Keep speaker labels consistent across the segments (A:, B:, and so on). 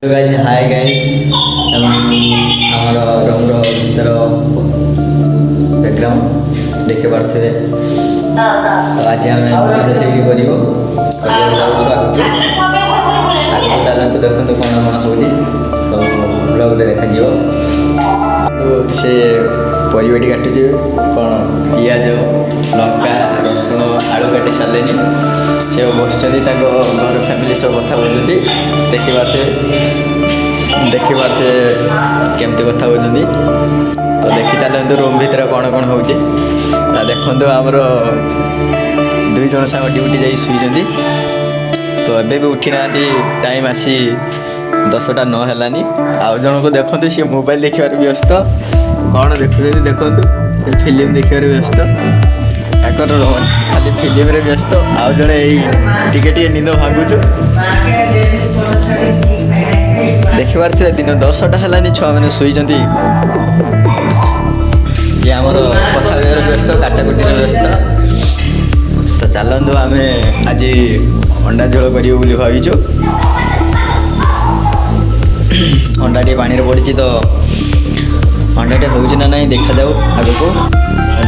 A: Guys hi guys आमर room भीतर background देखि पारे तो आज आम रोषेई कर चलते देखते कौन कौन हो सब ब्लॉग देखा से परिवाटी काटुचे कौन पिज लंका रसुण आलू काटी सारे से बस घर फैमिली सब कथा बोलती देखी पारते केमती कथा बोलती तो देखी चलते रूम भीतर कौन कौन हो देखु आमर दुई जन सांग ड्यूटी जा शुई तो एबे भी उठी ना टाइम आसी 10टा न है आउ जन को देखते सी मोबाइल देखार व्यस्त कौन देखुचे देखु फिल्म देखार व्यस्त एकर खाली फिल्म रे व्यस्त आउ जड़े टिके निंद भांगुच देखिबार छे दिन 10टा है छुआ मैंने शुई ये आमर कथा व्यस्त काटाकुटी व्यस्त तो चलतु आम आज अंडा झोल कर भावुँ अंडा टे पानी पड़ी तो अंडा टे हो ना नहीं देखा जाऊ आग को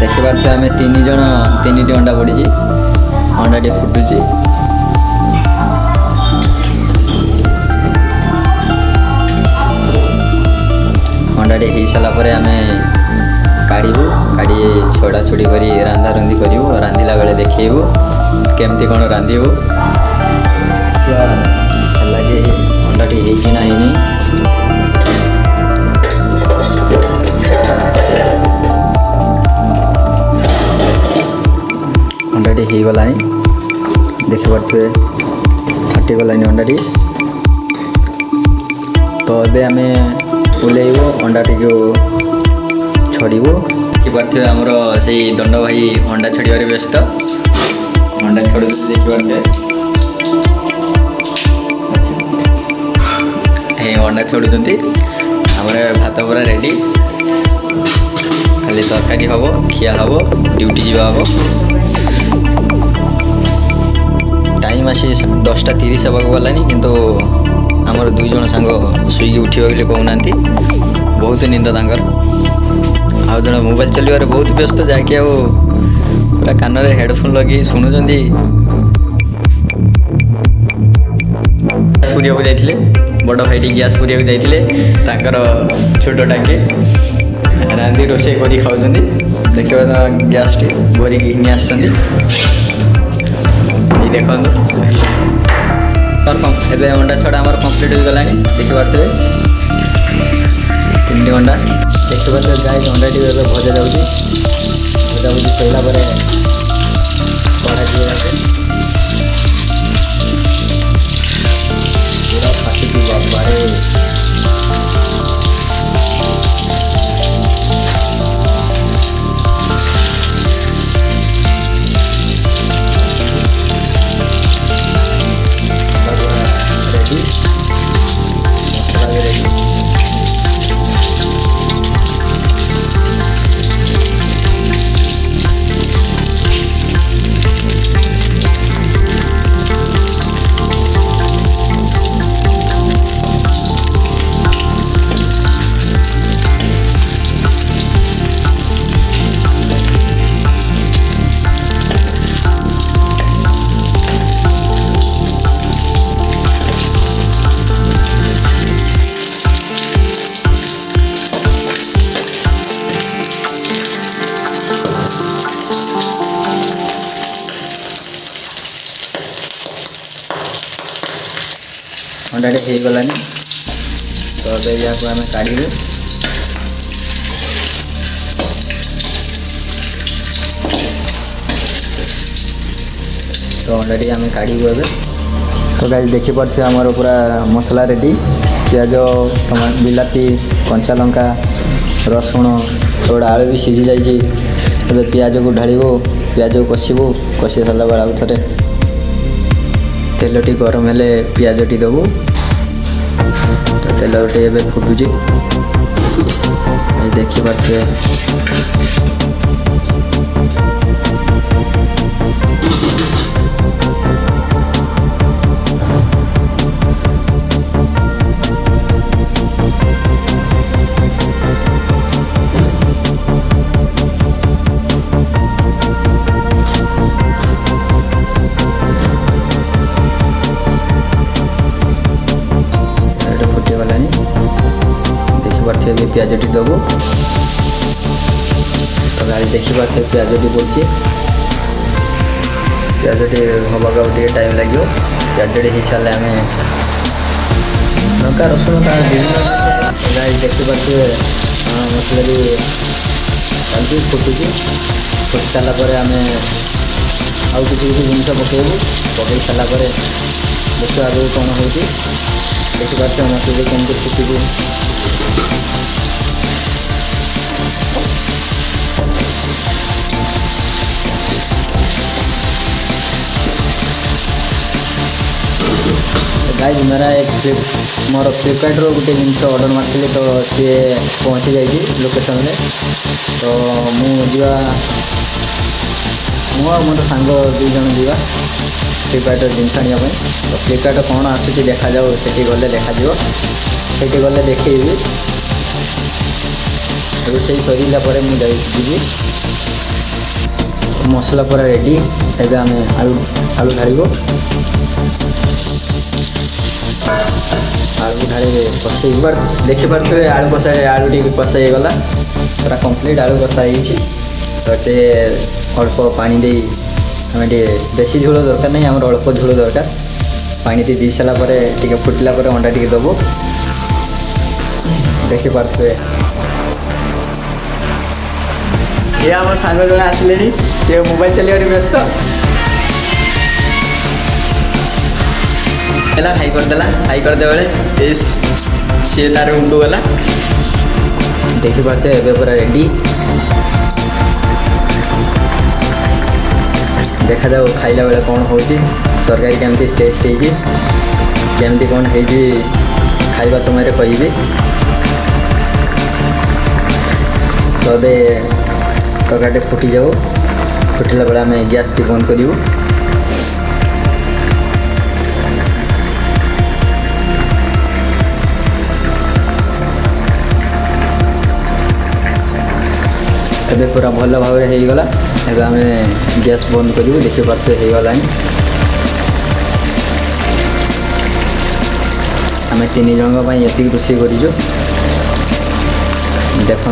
A: देखिबार आम 3 अंडा पड़ी अंडा टे फुटुची अंडा टे हो सारापर आम काढ़ू काढ़ी छड़ा छुड़ी कर रांधा रुंधी करूँ रांधिला बेले देखू केमती कौन रांधु है अंडा टी है ना है अंडा टी हो गला देखिपे फाटीगला अंडा टी तो ये आम ओल्लू अंडा टी छड़ू देखिपे आमर से दंड भाई अंडा छड़ार व्यस्त अंडा छड़ देखिपे अंडा छड़ुंट आमर भात पूरा रेडी खाली तरकारी हम खिया हम ड्यूटी जा हम टाइम आसी 10:30 होगा गलानी किंतु आमर 2 जन सांग शुई उठे बोले कहना बहुत निंद तांकर आउ जन मोबाइल चलवार बहुत व्यस्त जाकि पूरा कान रे हेडफोन लगे शुणुंट सूर्य को जाइए बड़ भाई गैस पूरी जाइए छोट टाके रांधि रोषे कर खाऊँ देखिए गैस टी भरिकी आस देखु एवं अंडा छड़ा आम कम्प्लीट हो गला देखिपे 3 अंडा देखिए गाय अंडा टी भजा जाऊँगी भजा भुजी सरला कढ़ा पूरा फाटी बारे अंडा टे हो गलानी तो अब या आम काढ़ू तो अंडा टी आम काढ़ू ए तो गाइस देखिपे आमर पूरा मसला रेडी पियाज बिलाती कंचा लंका रसुण थोड़ा आलू भी सीझी जाइए पियाज को ढालू पियाज को कषी सारा बेला आउ थे तेल टी गरम हेले पियाज टी देबू तो तेल टी एबे फुटुची देखिपे देखिपे पिजटी देवु तो गाड़ी देखिपे पिजटी पड़ी पिजटी हवा टाइम लगे पिजटी हो सारे आम लंका रसुण गाड़ी देखिपे मसला भी चलती फुटुची फुट सारापर आम आउ किसी जिन पकेबू पकई सारापर देखिए आगे कौन हो देखिपे मसला केमती फुटुची गाइज मेरा एक मोर फ्लिपकार्ट गोटे जिन ऑर्डर मार्ती तो सी पहुँची जाइए लोकेशन में तो मुझा मोर सांग दुई जन जावा फ्लिपकार्ट जिनस आने तो फ्लिपकार्ट कौन आसूँ देखा जाऊ से गले देखा से गले देखी रोषे सरला मुझे मसला पूरा रेडी एवं आम आलू आलू ढाड़ू आलू ढाड़ी कषे बार देखिपे आलू कषा आलू टी कषा गला पूरा कंप्लीट आलू कषा तो टे अल्प पानी दे आम बेसी झोल दरकार नहीं आम अल्प झोल दरकार पानी दी सारापर टे फुटला अंडा टी दबो देखिपे ये आम सांग जड़े आसिले सी मोबाइल चलिए व्यस्त है हाई करदे बेले सी तार रूम को गला देखिपे ए पूरा रेडी देखा जाओ खाइला बेले कौन हो तरकारी केमती टेस्ट होमती कौन हो खाइबा समय कहि तो तरकारी फुटी जाओ फुटिला बेले आम गैस टी बंद करूँ एबे पूरा भल भाव में होगला एबे आम गैस बंद करूँ देखिपे होगला आम 3 जन ये रोषे कर देखो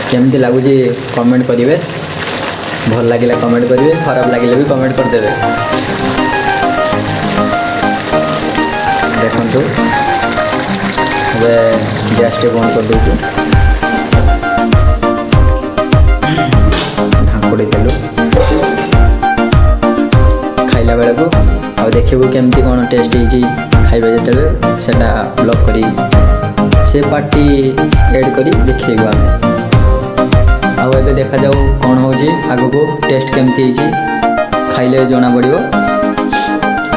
A: केमती लगुच कमेंट करेंगे भल लगे कमेंट करेंगे खराब लगे भी कमेंट करदे देखो गैस टे बंद कर दूँ ढाकुड़ी तेलु खाइला बेले को आ देखू केमती कौन टेस्ट खाइबे जो से ब्लॉक कर से पार्टी एड कर देखा आम आउ देखा जाऊ कौन हो आग को टेस्ट केमती खाइले जना पड़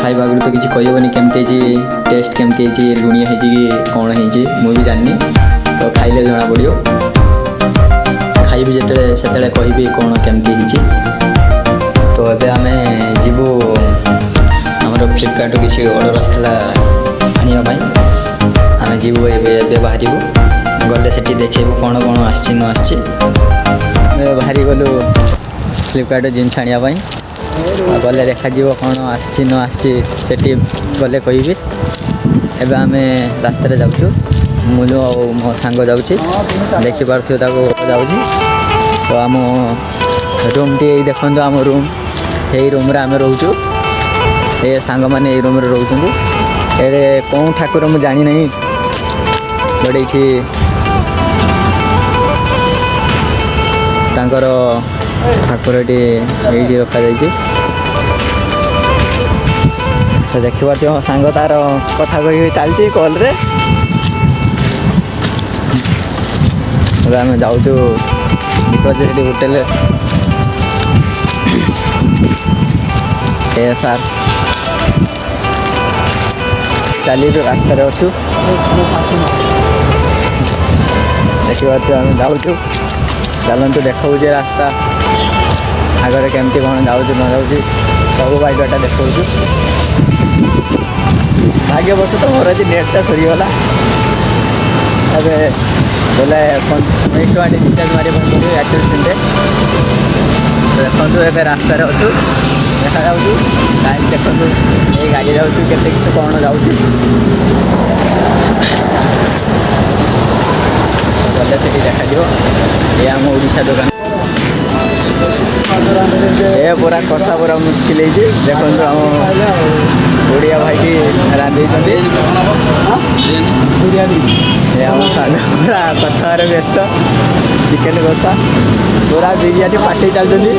A: खाइबा आगे तो किसी कहबनी केमती टेस्ट केमती लुणिया हो कौन हो भी जानी तो खाइले जना पड़ खाइबी जो से कहबी कौन केमती तो ये आम जीवु आमर फ्लिपकार्ट किसी ऑर्डर आसाला आने आम जीवु ए बाहर गले से देखू कौन कौन आसी न आसी बाहरी गलु फ्लिपकार्ट जिनस आने गले देखा कौन आसी न आसी गले कहि एवं आम रास्तार जाऊँ मुझे मो सांग जाऊँ देखिपे जाऊँ तो आम रूम टी देखो आम रूम यही रूम आम रोचु ये सांग मैंने ये रूम रोच ये कौन ठाकुर मुझे जानी नहीं बट ये ठाकुर ये रखा जाइए तो देखिपे मो सांग तार कथा कही चलती कॉल रे आम जाऊँ देखिए होटेल सार चली रास्तार अच्छु देखिए आम जाऊँ चलतु देखा रास्ता आगे केमती कौन जाऊँ न जाऊँ सब बाइकटा देखा भाग्यवश तो मोर आज नेटा सरीगला बोले 1 रिचार्ज मारे एयरटेल सिम देखो ए रास्तार अच्छु देखा जाऊँ टाइम देखो ये गाड़ी जाऊँ के कौन जाऊँ ଗଲେ ସେଠି ଦେଖାଯିବ। ଏ ଆମ ଓଡ଼ିଶା ଦୋକାନ ଏ ପୁରା କଷା ପୁରା ମୁସ୍କିଲ ହେଇଛି। ଦେଖନ୍ତୁ ଆମ ଓଡ଼ିଆ ଭାଇଟି ରାନ୍ଧିଛନ୍ତି ବିରିୟାନୀ। ଏ ଆମ ସାଙ୍ଗ ପୁରା କଥାରେ ବ୍ୟସ୍ତ। ଚିକେନ କଷା ପୁରା ବିରିୟାନୀ ପାଟି ଚାଲୁଛନ୍ତି।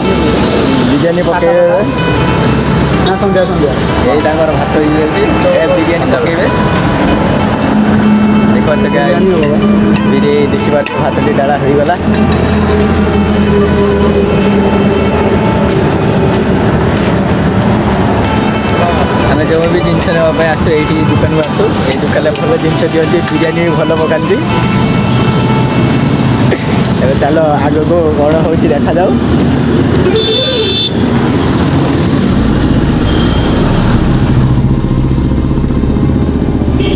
A: ବିରିୟାନୀ ପକେଇବେ ନା ସନ୍ଧ୍ୟା ସନ୍ଧ୍ୟା ଏଇ ତାଙ୍କର ଭାତ ହେଇଯାଉଛି। ଏ ବିରିୟାନୀ ପକେଇବେ। ବିରି ଦେଖିବା ଭାତଟି ଡାଳା ହୋଇଗଲା। ଆମେ ଯେଉଁ ବି ଜିନିଷ ନେବା ପାଇଁ ଆସୁ ଏଇଠି ଦୋକାନକୁ ଆସୁ। ଏଇ ଦୋକାନରେ ଭଲ ଜିନିଷ ଦିଅନ୍ତି। ବିରିୟାନୀ ବି ଭଲ ପକାନ୍ତି। ଏବେ ଚାଲ ଆଗକୁ କ'ଣ ହେଉଛି ଦେଖାଯାଉ।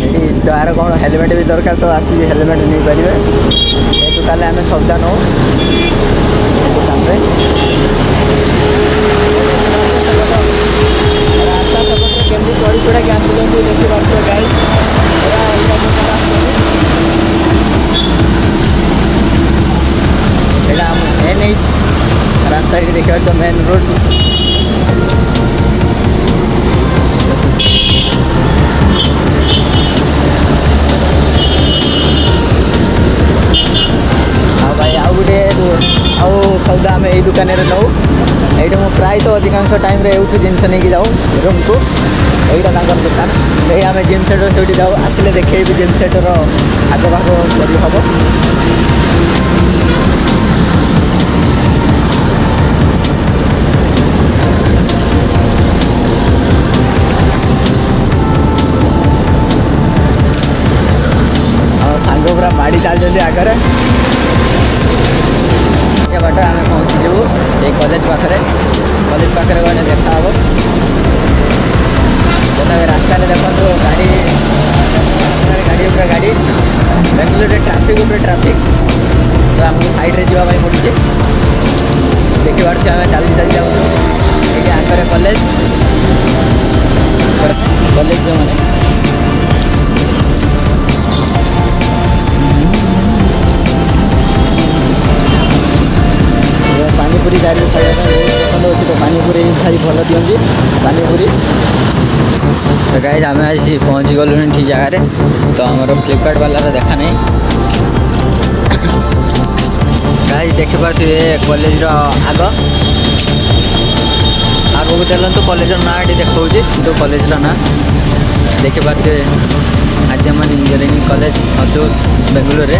A: ଏଠି ଯାହାର କ'ଣ ହେଲମେଟ୍ ବି ଦରକାର ତ ଆସିକି ହେଲମେଟ୍ ନେଇପାରିବେ। ଏ ଦୋକାନରେ ଆମେ ସଉଦା ନେଉ ଦୋକାନରେ। ରାସ୍ତା ସେପଟରେ କେମିତି ଚଢ଼ି ଚଢ଼ାକି ଆସୁଛନ୍ତି ଦେଖିପାରୁଥିବେ ଗାଈ। ଏଇଟା ଆମ NH ରାସ୍ତା ଏଠି ଦେଖିପାରୁଥିବ ମେନ୍ ରୋଡ଼। ଆଉ ଭାଇ ଆଉ ଗୋଟେ ଆଉ ସଉଦା ଆମେ ଏଇ ଦୋକାନରେ ନେଉ। ଏଇଠି ମୁଁ ପ୍ରାୟତଃ ଅଧିକାଂଶ ଟାଇମ୍ରେ ଏଇଠୁ ଜିନିଷ ନେଇକି ଯାଉ ରୁମ୍କୁ। ଏଇଟା ତାଙ୍କର ଦୋକାନ। ଏଇ ଆମେ ଜିମ୍ ସେଣ୍ଟର ସେଇଠି ଯାଉ। ଆସିଲେ ଦେଖେଇବି ଜିମ୍ ସେଣ୍ଟର ଆଗପାଖ କରି ହେବ। ସାଙ୍ଗ ପୁରା ମାଡ଼ି ଚାଲିଛନ୍ତି ଆଗରେ। ଏ ବାଟ ଆମେ ପହଞ୍ଚିଯିବୁ ଏଇ କଲେଜ ପାଖରେ। କଲେଜ ପାଖରେ ଗଲେ ଦେଖା ହେବ। ତଥାପି ରାସ୍ତାରେ ଦେଖନ୍ତୁ ଗାଡ଼ି ଉପରେ ଗାଡ଼ି। ବେଙ୍ଗଲୋରରେ ଟ୍ରାଫିକ୍ ଉପରେ ଟ୍ରାଫିକ୍। ତ ଆମକୁ ସାଇଡ଼୍ରେ ଯିବା ପାଇଁ ପଡ଼ୁଛି। ଦେଖିପାରୁଛୁ ଆମେ ଚାଲି ଯାଉଛୁ। ଏଇଠି ଆଗରେ କଲେଜ ଯେଉଁମାନେ ପାନିପୁରୀ ଗାଡ଼ିରେ ଖାଇବା ପାଇଁ ବହୁତ ପସନ୍ଦ ଅଛି। ତ ପାନିପୁରୀ ଭାରି ଭଲ ଦିଅନ୍ତି ପାନିପୁରୀ। ତ ଗାଇଜ୍ ଆମେ ଆଜି ପହଞ୍ଚି ଗଲୁଣି ଠିକ୍ ଜାଗାରେ। ତ ଆମର ଫ୍ଲିପକାର୍ଟ ବାଲାର ଦେଖା ନାହିଁ। ଗାଇଜ୍ ଦେଖିପାରୁଥିବେ କଲେଜର ଆଗକୁ ଚାଲନ୍ତୁ। କଲେଜର ନାଁ ଏଠି ଦେଖାଉଛି କିନ୍ତୁ କଲେଜର ନାଁ ଦେଖିପାରୁଥିବେ ଆଦ୍ୟମାନ ଇଞ୍ଜିନିୟରିଂ କଲେଜ ହସୁର ବେଙ୍ଗଲୋରରେ।